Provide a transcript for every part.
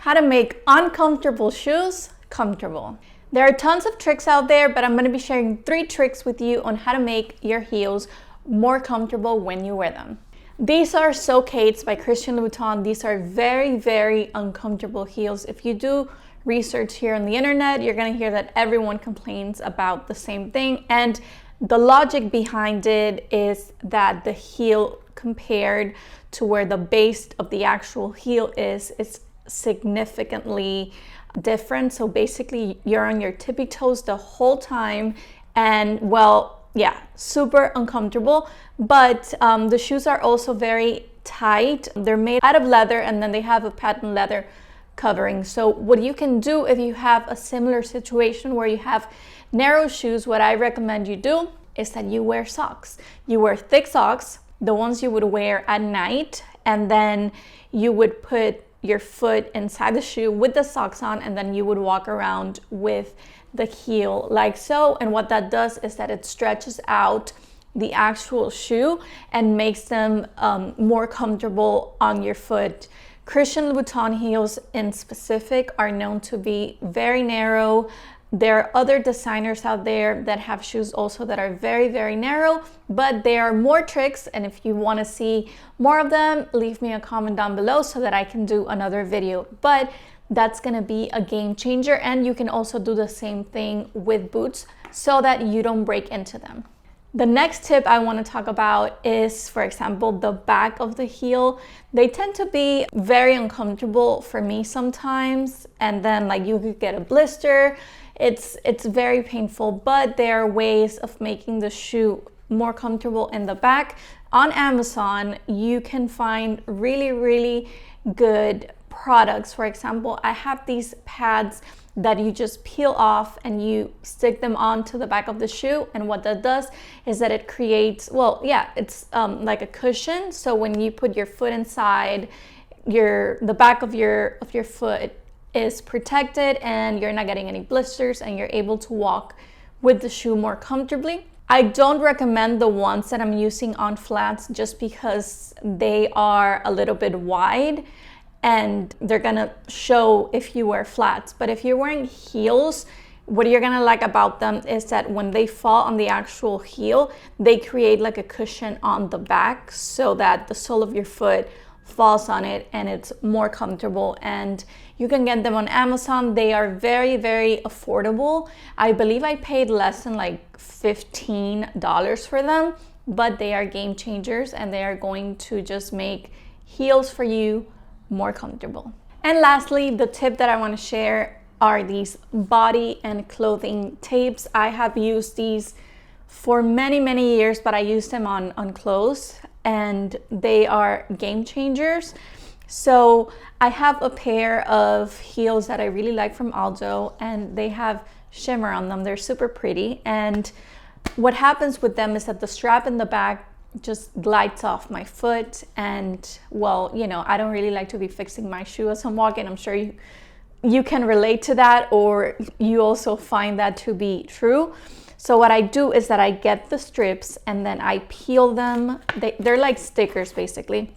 How to make uncomfortable shoes comfortable. There are tons of tricks out there, but I'm going to be sharing 3 tricks with you on how to make your heels more comfortable when you wear them. These are Socates by Christian Louboutin. These are very, very uncomfortable heels. If you do research here on the internet, you're going to hear that everyone complains about the same thing. And the logic behind it is that the heel compared to where the base of the actual heel is significantly different. So basically you're on your tippy toes the whole time, and well, yeah, super uncomfortable. But the shoes are also very tight. They're made out of leather, and then they have a patent leather covering. So what you can do if you have a similar situation where you have narrow shoes, what I recommend you do is that you wear socks. You wear thick socks, the ones you would wear at night, and then you would put your foot inside the shoe with the socks on, and then you would walk around with the heel like so. And what that does is that it stretches out the actual shoe and makes them more comfortable on your foot. Christian Louboutin heels in specific are known to be very narrow. There are other designers out there that have shoes also that are very, very narrow, but there are more tricks. And if you want to see more of them, leave me a comment down below so that I can do another video. But that's going to be a game changer. And you can also do the same thing with boots so that you don't break into them. The next tip I want to talk about is, for example, the back of the heel. They tend to be very uncomfortable for me sometimes, and then like you could get a blister. It's very painful, but there are ways of making the shoe more comfortable in the back. On Amazon, you can find really, really good products. For example, I have these pads that you just peel off and you stick them onto the back of the shoe, and what that does is that it creates, well, yeah, it's like a cushion. So when you put your foot inside, the back of your foot is protected, and you're not getting any blisters, and you're able to walk with the shoe more comfortably. I don't recommend the ones that I'm using on flats just because they are a little bit wide and they're gonna show if you wear flats. But if you're wearing heels, what you're gonna like about them is that when they fall on the actual heel, they create like a cushion on the back so that the sole of your foot falls on it and it's more comfortable. And you can get them on Amazon. They are very, very affordable. I believe I paid less than like $15 for them, but they are game changers, and they are going to just make heels for you more comfortable. And lastly, the tip that I want to share are these body and clothing tapes. I have used these for many, many years, but I use them on clothes, and they are game changers. So I have a pair of heels that I really like from Aldo, and they have shimmer on them. They're super pretty. And what happens with them is that the strap in the back just glides off my foot, and well, you know, I don't really like to be fixing my shoe as I'm walking. I'm sure you can relate to that, or you also find that to be true. So what I do is that I get the strips and then I peel them. They're like stickers basically.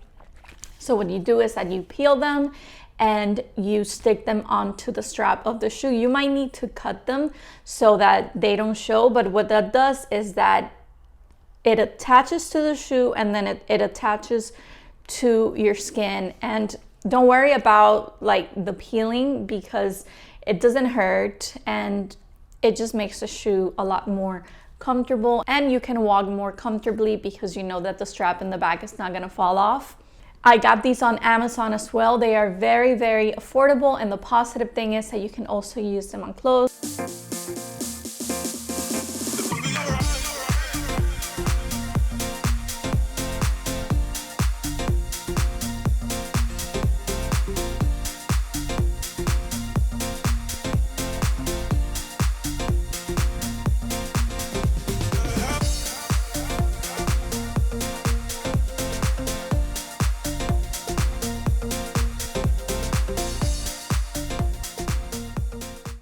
So what you do is that you peel them and you stick them onto the strap of the shoe. You might need to cut them so that they don't show, but what that does is that it attaches to the shoe, and then it attaches to your skin. And don't worry about like the peeling, because it doesn't hurt, and it just makes the shoe a lot more comfortable, and you can walk more comfortably because you know that the strap in the back is not gonna fall off. I got these on Amazon as well. They are very, very affordable, and the positive thing is that you can also use them on clothes.